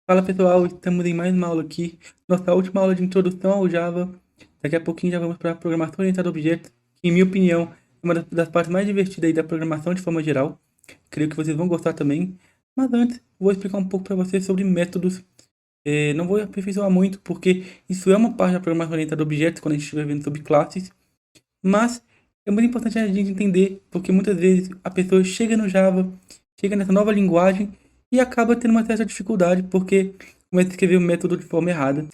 Fala pessoal, estamos em mais uma aula aqui, nossa última aula de introdução ao Java. Daqui a pouquinho já vamos para a programação orientada a objetos, que em minha opinião é uma das partes mais divertidas aí da programação de forma geral. Creio que vocês vão gostar também. Mas antes, vou explicar um pouco para vocês sobre métodos. Não vou aperfeiçoar muito, porque isso é uma parte da programação orientada a objetos quando a gente estiver vendo sobre classes. Mas é muito importante a gente entender, porque muitas vezes a pessoa chega no Java, chega nessa nova linguagem e acaba tendo uma certa dificuldade, porque começa a escrever o método de forma errada.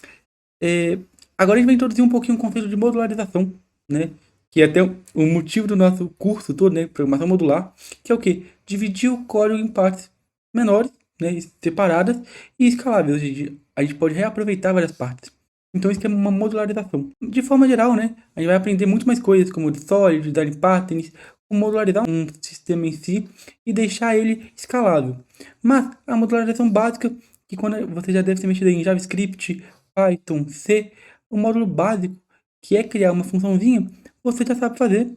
É, Agora a gente vai introduzir um pouquinho o conceito de modularização, né? Que é até o motivo do nosso curso todo, né? Programação modular, que é o quê? Dividir o código em partes menores, né? Separadas e escaláveis. Ou seja, a gente pode reaproveitar várias partes. Então isso que é uma modularização. De forma geral, né? A gente vai aprender muito mais coisas, como Solid, design patterns, como modularizar um sistema em si e deixar ele escalável. Mas a modularização básica, que quando você já deve ter mexido em JavaScript, Python, C, o módulo básico, que é criar uma funçãozinha, você já sabe fazer.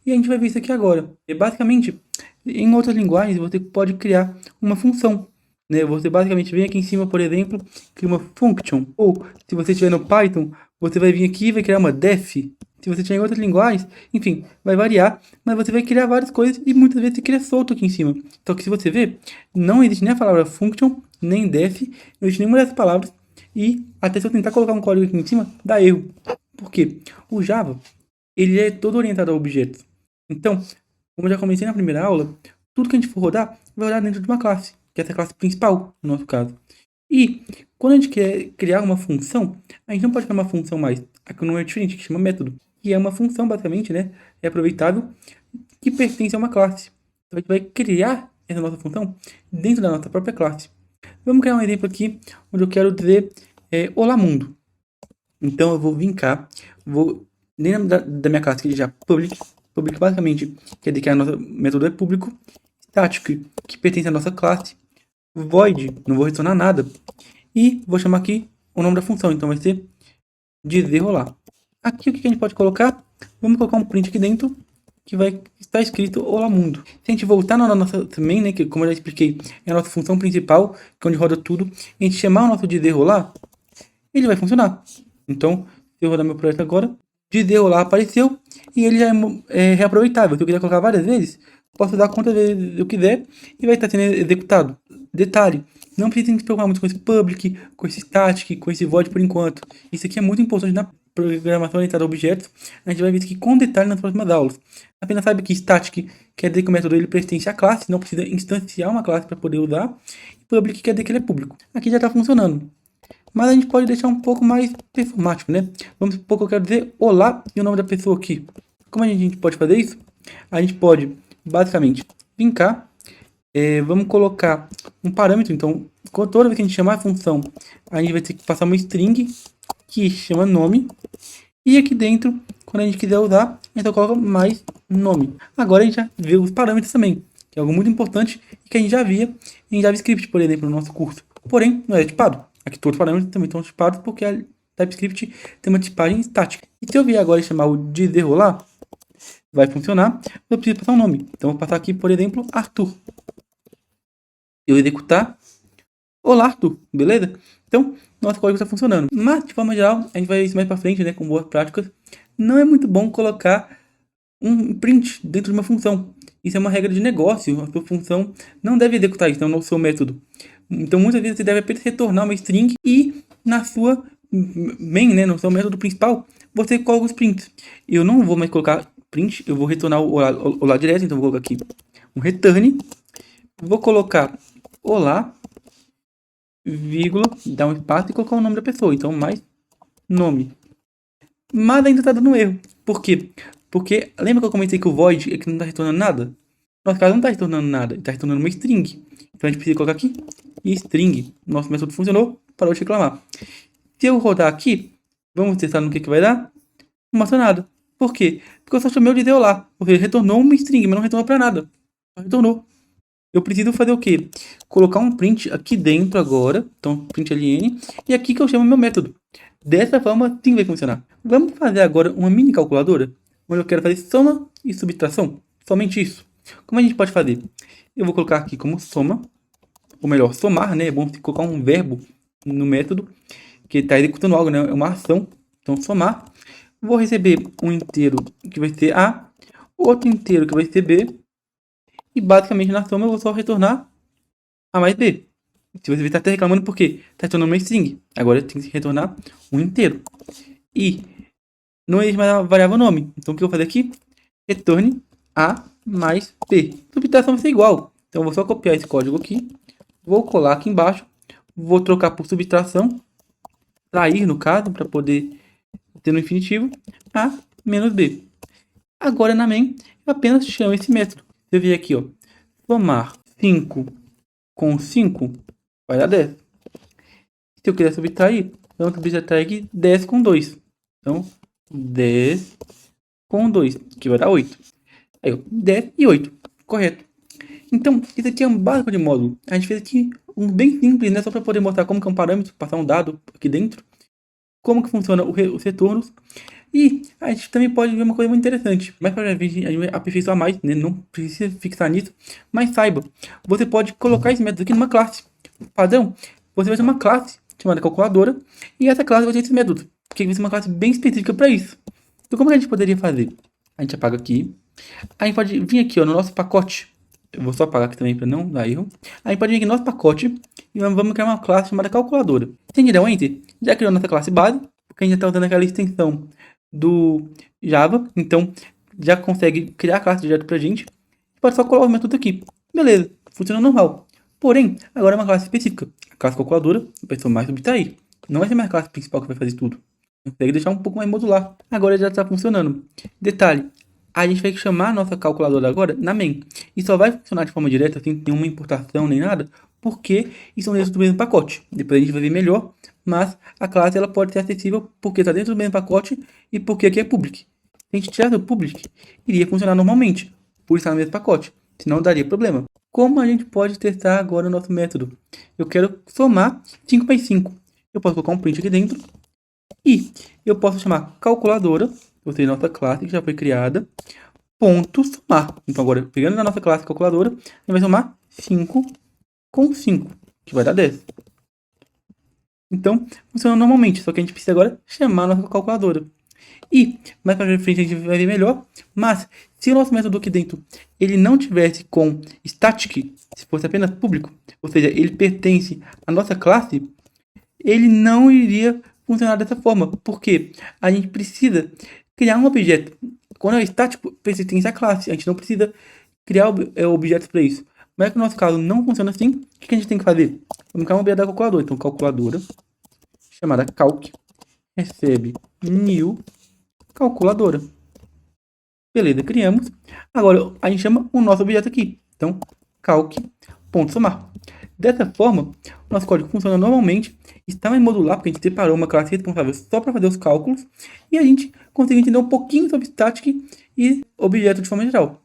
E a gente vai ver isso aqui agora. E basicamente, em outras linguagens, você pode criar uma função, né? Você basicamente vem aqui em cima, por exemplo, cria uma function. Ou, se você estiver no Python, você vai vir aqui e vai criar uma def. Se você tiver em outras linguagens, enfim, vai variar, mas você vai criar várias coisas e muitas vezes você cria solto aqui em cima. Então, que se você ver, não existe nem a palavra function, nem def, não existe nenhuma dessas palavras. E até se eu tentar colocar um código aqui em cima, dá erro. Por quê? O Java, ele é todo orientado a objetos. Então, como eu já comecei na primeira aula, tudo que a gente for rodar, vai rodar dentro de uma classe, que é essa classe principal, no nosso caso. E, quando a gente quer criar uma função, a gente não pode criar uma função mais. Aqui o nome é diferente, que chama método. Que é uma função, basicamente, né? É aproveitável, que pertence a uma classe. Então, a gente vai criar essa nossa função dentro da nossa própria classe. Vamos criar um exemplo aqui, onde eu quero dizer Olá Mundo. Então eu vou vir cá, vou dentro da minha classe que já public basicamente quer dizer que a nossa método é público, static, que pertence à nossa classe, void, não vou retornar nada, e vou chamar aqui o nome da função, então vai ser dizer olá. Aqui o que a gente pode colocar? Vamos colocar um print aqui dentro, que vai estar escrito Olá Mundo. Se a gente voltar na nossa main, né, que como eu já expliquei, é a nossa função principal, que é onde roda tudo, a gente chamar o nosso dizer olá, ele vai funcionar. Então, se eu rodar meu projeto agora, dizer olá apareceu e ele já é reaproveitável. Se eu quiser colocar várias vezes, posso dar quantas vezes eu quiser e vai estar sendo executado. Detalhe, não precisa se preocupar muito com esse public, com esse static, com esse void por enquanto. Isso aqui é muito importante na programação orientada a objetos. A gente vai ver isso aqui com detalhe nas próximas aulas. Apenas saiba que static quer dizer que o método ele pertence à classe, não precisa instanciar uma classe para poder usar. E public quer dizer que ele é público. Aqui já está funcionando. Mas a gente pode deixar um pouco mais performático, né? Vamos supor que eu quero dizer olá e o nome da pessoa aqui. Como a gente pode fazer isso? A gente pode, basicamente, vir cá. Vamos colocar um parâmetro. Então, toda vez que a gente chamar a função, a gente vai ter que passar uma string que chama nome. E aqui dentro, quando a gente quiser usar, a gente só coloca mais nome. Agora a gente já vê os parâmetros também, que é algo muito importante e que a gente já via em JavaScript, por exemplo, no nosso curso. Porém, não é tipado. Aqui todos os parâmetros também estão tipados porque a TypeScript tem uma tipagem estática. E se eu vier agora e chamar o dizer olá, vai funcionar. Eu preciso passar um nome. Então, eu vou passar aqui, por exemplo, Arthur. Eu executar. Olá, Arthur. Beleza? Então, nosso código está funcionando. Mas, de forma geral, a gente vai ver isso mais para frente, né, com boas práticas. Não é muito bom colocar um print dentro de uma função. Isso é uma regra de negócio. A sua função não deve executar isso, no seu método. Então, muitas vezes você deve apenas retornar uma string e na sua main, né, no seu método principal, você coloca os prints. Eu não vou mais colocar print, eu vou retornar o olá direto, então vou colocar aqui um return. Vou colocar olá, vírgula, dar um espaço e colocar o nome da pessoa. Então, mais nome. Mas ainda está dando erro. Por quê? Porque lembra que eu comentei que o void é que não está retornando nada? Nosso caso não está retornando nada, ele está retornando uma string. Então a gente precisa colocar aqui string. Nosso método funcionou, parou de reclamar. Se eu rodar aqui, vamos testar no que vai dar? Não mostra nada. Por quê? Porque eu só chamei o dizer olá. Ou seja, retornou uma string, mas não retornou para nada. Só retornou. Eu preciso fazer o quê? Colocar um print aqui dentro agora. Então, print ln. E aqui que eu chamo meu método. Dessa forma, sim vai funcionar. Vamos fazer agora uma mini calculadora, onde eu quero fazer soma e subtração. somente isso. Como a gente pode fazer? Eu vou colocar aqui como soma, ou melhor, somar, né? É bom colocar um verbo no método, que está executando algo, né? É uma ação. Então, somar. Vou receber um inteiro que vai ser A, outro inteiro que vai ser B, e basicamente na soma eu vou só retornar A mais B. Se você está até reclamando porque está retornando uma string, agora tem que retornar um inteiro. E não existe mais a variável nome. Então o que eu vou fazer aqui? Retorne A mais B. Subtração vai ser igual. Então eu vou só copiar esse código aqui, vou colar aqui embaixo, vou trocar por subtração, trair no caso, para poder ter no infinitivo, A menos B. Agora na main, eu apenas chamo esse método. Se eu vier aqui, ó, somar 5 com 5, vai dar 10. Se eu quiser subtrair, eu vou subtrair aqui 10 com 2. Então, 10 com 2, que vai dar 8. Aí, ó, 10 e 8, correto. Então, isso aqui é um básico de módulo. A gente fez aqui um bem simples, né? Só para poder mostrar como que é um parâmetro, passar um dado aqui dentro, como que funciona os retornos. E a gente também pode ver uma coisa muito interessante. Mais para frente a gente vai aperfeiçoar mais, né? Não precisa fixar nisso. Mas saiba, você pode colocar esse método aqui numa classe padrão. Você vai ter uma classe chamada calculadora. E essa classe vai ter esse método. Porque vai ser uma classe bem específica para isso. Então como que a gente poderia fazer? A gente apaga aqui. A gente pode vir aqui, ó, no nosso pacote. Eu vou só apagar aqui também para não dar erro. A gente pode vir aqui no nosso pacote e vamos criar uma classe chamada calculadora. Se a gente der um enter, já criou nossa classe base, porque a gente já está usando aquela extensão do Java, então já consegue criar a classe direto pra gente. Pode só colar o método aqui. Beleza, funciona normal. Porém, agora é uma classe específica. A classe calculadora vai somar e subtrair. Não vai ser mais a classe principal que vai fazer tudo. Consegue deixar um pouco mais modular. Agora já está funcionando. Detalhe, a gente vai chamar a nossa calculadora agora na main. E só vai funcionar de forma direta, sem nenhuma importação nem nada, porque estão dentro do mesmo pacote. Depois a gente vai ver melhor, mas a classe ela pode ser acessível porque está dentro do mesmo pacote e porque aqui é public. Se a gente tirar do public, iria funcionar normalmente, por estar no mesmo pacote, senão daria problema. Como a gente pode testar agora o nosso método? Eu quero somar 5 mais 5. Eu posso colocar um print aqui dentro e eu posso chamar calculadora, ou seja, nossa classe que já foi criada, ponto somar. Então agora, pegando na nossa classe calculadora, a gente vai somar 5 com 5, que vai dar 10. Então, funciona normalmente, só que a gente precisa agora chamar a nossa calculadora. E, mais para frente a gente vai ver melhor, mas se o nosso método aqui dentro, ele não tivesse com static, se fosse apenas público, ou seja, ele pertence à nossa classe, ele não iria funcionar dessa forma, porque a gente precisa criar um objeto. Quando é estático, pertence à classe, a gente não precisa criar objetos para isso. Mas que no nosso caso não funciona assim, o que a gente tem que fazer? Vamos criar um objeto da calculadora. Então, calculadora, chamada calc, recebe new calculadora. Beleza, criamos. Agora, a gente chama o nosso objeto aqui. Então, calc.somar. Dessa forma, o nosso código funciona normalmente, está mais modular, porque a gente separou uma classe responsável só para fazer os cálculos, e a gente consegue entender um pouquinho sobre static e objeto de forma geral.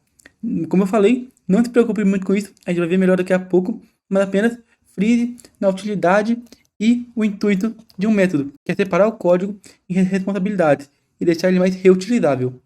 Como eu falei, não se preocupe muito com isso, a gente vai ver melhor daqui a pouco, mas apenas frise na utilidade e o intuito de um método, que é separar o código em responsabilidades e deixar ele mais reutilizável.